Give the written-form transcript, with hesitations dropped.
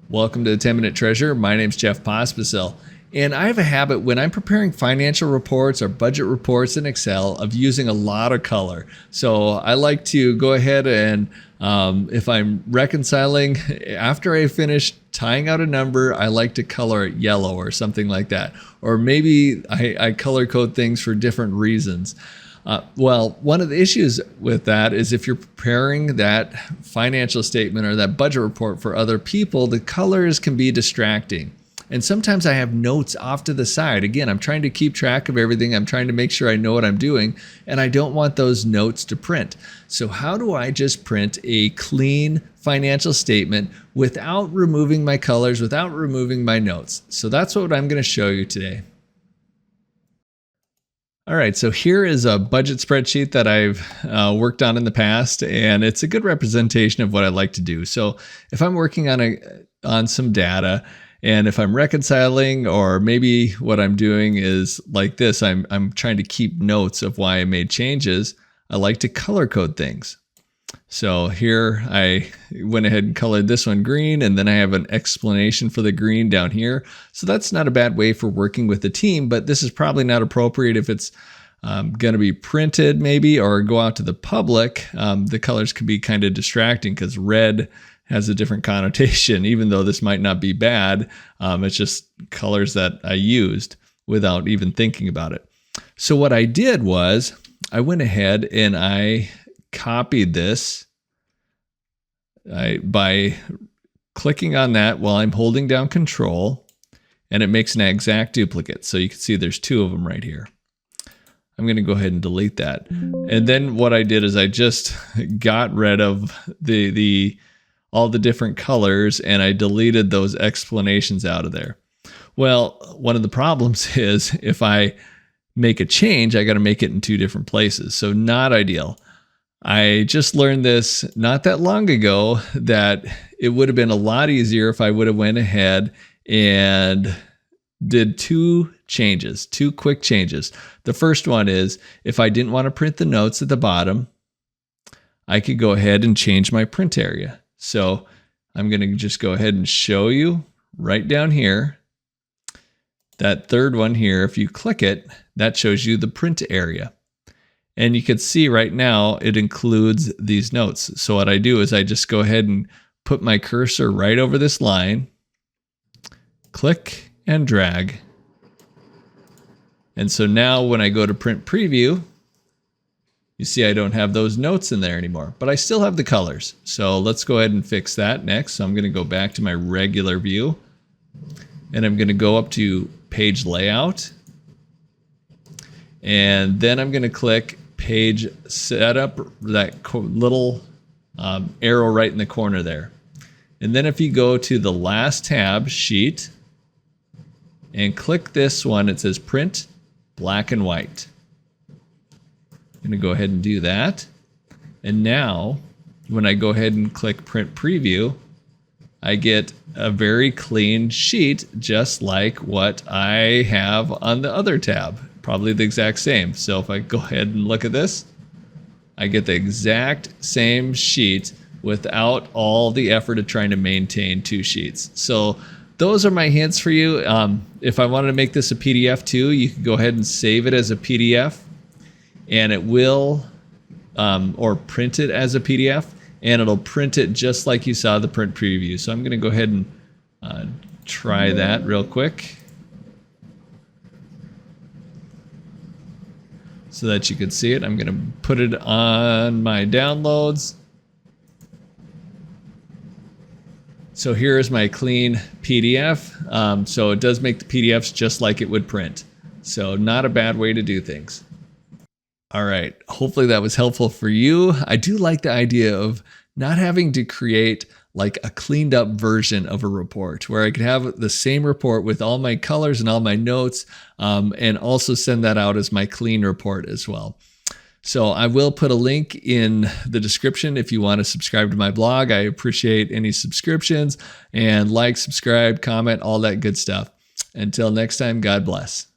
Welcome to the 10-Minute Treasurer. My name's Jeff Pospisil, and I have a habit when I'm preparing financial reports or budget reports in Excel of using a lot of color. So I like to go ahead and if I'm reconciling, after I finish tying out a number, I like to color it yellow or something like that. Or maybe I color code things for different reasons. Well, one of the issues with that is if you're preparing that financial statement or that budget report for other people, the colors can be distracting. And sometimes I have notes off to the side. Again, I'm trying to keep track of everything. I'm trying to make sure I know what I'm doing, and I don't want those notes to print. So how do I just print a clean financial statement without removing my colors, without removing my notes? So that's what I'm going to show you today. All right, so here is a budget spreadsheet that I've worked on in the past, and it's a good representation of what I like to do. So if I'm working on some data, and if I'm reconciling, or maybe what I'm doing is like this, I'm trying to keep notes of why I made changes, I like to color code things. So here I went ahead and colored this one green, and then I have an explanation for the green down here. So that's not a bad way for working with the team, but this is probably not appropriate if it's going to be printed maybe or go out to the public. The colors can be kind of distracting because red has a different connotation, even though this might not be bad. It's just colors that I used without even thinking about it. So what I did was I went ahead and I copied this by clicking on that while I'm holding down Control, and it makes an exact duplicate. So you can see there's two of them right here. I'm going to go ahead and delete that. And then what I did is I just got rid of all the different colors, and I deleted those explanations out of there. Well, one of the problems is if I make a change, I got to make it in two different places. So not ideal. I just learned this not that long ago, that it would have been a lot easier if I would have went ahead and did two quick changes. The first one is if I didn't want to print the notes at the bottom, I could go ahead and change my print area. So I'm going to just go ahead and show you right down here. That third one here, if you click it, that shows you the print area. And you can see right now it includes these notes. So what I do is I just go ahead and put my cursor right over this line, click and drag. And so now when I go to print preview, you see I don't have those notes in there anymore, but I still have the colors. So let's go ahead and fix that next. So I'm going to go back to my regular view, and I'm going to go up to page layout. And then I'm going to click page setup, that little arrow right in the corner there. And then if you go to the last tab, sheet, and click this one, it says print black and white. I'm going to go ahead and do that. And now when I go ahead and click print preview, I get a very clean sheet, just like what I have on the other tab. Probably the exact same. So if I go ahead and look at this, I get the exact same sheet without all the effort of trying to maintain two sheets. So those are my hints for you. If I wanted to make this a PDF too, you can go ahead and save it as a PDF, and it will, or print it as a PDF, and it'll print it just like you saw the print preview. So I'm going to go ahead and try that real quick so that you can see it. I'm going to put it on my downloads. So here's my clean PDF. So it does make the PDFs just like it would print. So not a bad way to do things. All right, hopefully that was helpful for you. I do like the idea of not having to create like a cleaned up version of a report where I could have the same report with all my colors and all my notes, and also send that out as my clean report as well. So I will put a link in the description if you want to subscribe to my blog. I appreciate any subscriptions, and like, subscribe, comment, all that good stuff. Until next time, God bless.